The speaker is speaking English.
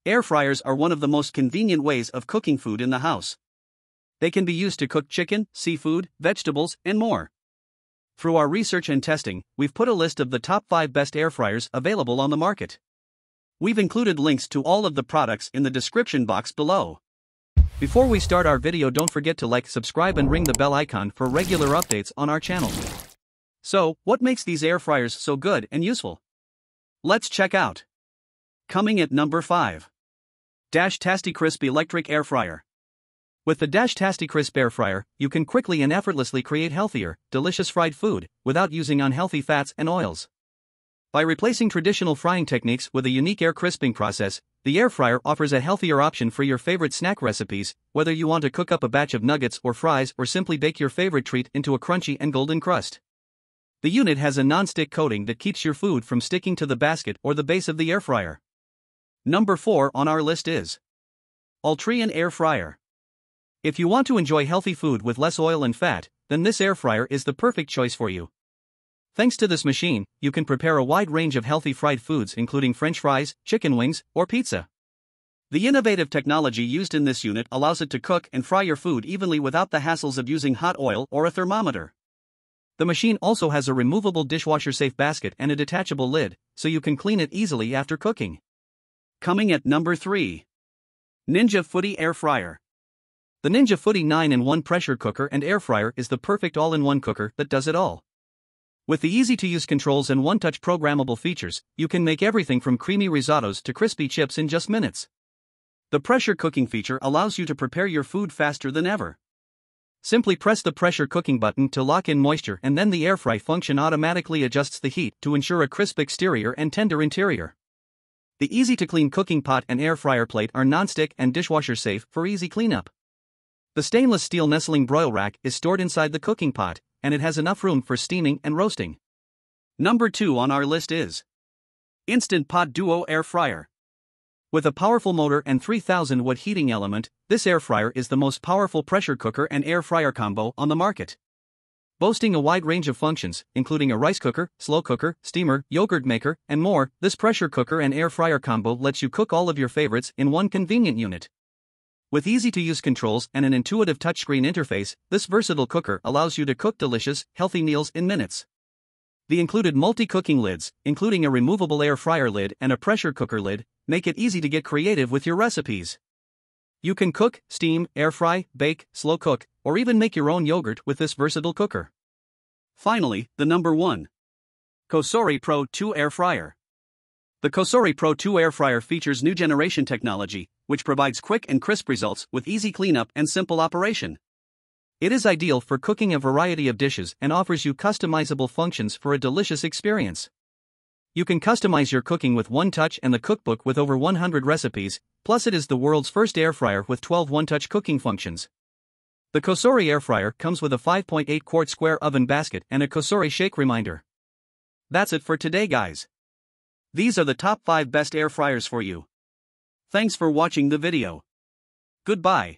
Air fryers are one of the most convenient ways of cooking food in the house. They can be used to cook chicken, seafood, vegetables, and more. Through our research and testing, we've put a list of the top 5 best air fryers available on the market. We've included links to all of the products in the description box below. Before we start our video, don't forget to like, subscribe and ring the bell icon for regular updates on our channel. So, what makes these air fryers so good and useful? Let's check out. Coming at number 5. Dashtastic Crisp Electric Air Fryer. With the Dashtastic Crisp Air Fryer, you can quickly and effortlessly create healthier, delicious fried food, without using unhealthy fats and oils. By replacing traditional frying techniques with a unique air crisping process, the air fryer offers a healthier option for your favorite snack recipes, whether you want to cook up a batch of nuggets or fries or simply bake your favorite treat into a crunchy and golden crust. The unit has a non-stick coating that keeps your food from sticking to the basket or the base of the air fryer. Number 4 on our list is AllTree Air Fryer. If you want to enjoy healthy food with less oil and fat, then this air fryer is the perfect choice for you. Thanks to this machine, you can prepare a wide range of healthy fried foods including French fries, chicken wings, or pizza. The innovative technology used in this unit allows it to cook and fry your food evenly without the hassles of using hot oil or a thermometer. The machine also has a removable dishwasher-safe basket and a detachable lid, so you can clean it easily after cooking. Coming at number 3. Ninja Footie Air Fryer. The Ninja Footie 9-in-1 pressure cooker and air fryer is the perfect all-in-one cooker that does it all. With the easy-to-use controls and one-touch programmable features, you can make everything from creamy risottos to crispy chips in just minutes. The pressure cooking feature allows you to prepare your food faster than ever. Simply press the pressure cooking button to lock in moisture, and then the air fry function automatically adjusts the heat to ensure a crisp exterior and tender interior. The easy-to-clean cooking pot and air fryer plate are non-stick and dishwasher-safe for easy cleanup. The stainless steel nestling broil rack is stored inside the cooking pot, and it has enough room for steaming and roasting. Number 2 on our list is Instant Pot Duo Air Fryer. With a powerful motor and 3000-watt heating element, this air fryer is the most powerful pressure cooker and air fryer combo on the market. Boasting a wide range of functions, including a rice cooker, slow cooker, steamer, yogurt maker, and more, this pressure cooker and air fryer combo lets you cook all of your favorites in one convenient unit. With easy-to-use controls and an intuitive touchscreen interface, this versatile cooker allows you to cook delicious, healthy meals in minutes. The included multi-cooking lids, including a removable air fryer lid and a pressure cooker lid, make it easy to get creative with your recipes. You can cook, steam, air fry, bake, slow cook, or even make your own yogurt with this versatile cooker. Finally, the number 1. Kosori Pro 2 Air Fryer. The Kosori Pro 2 Air Fryer features new generation technology, which provides quick and crisp results with easy cleanup and simple operation. It is ideal for cooking a variety of dishes and offers you customizable functions for a delicious experience. You can customize your cooking with one touch and the cookbook with over 100 recipes, plus it is the world's first air fryer with 12 one-touch cooking functions. The Kosori Air Fryer comes with a 5.8-quart square oven basket and a Kosori shake reminder. That's it for today, guys. These are the top 5 best air fryers for you. Thanks for watching the video. Goodbye.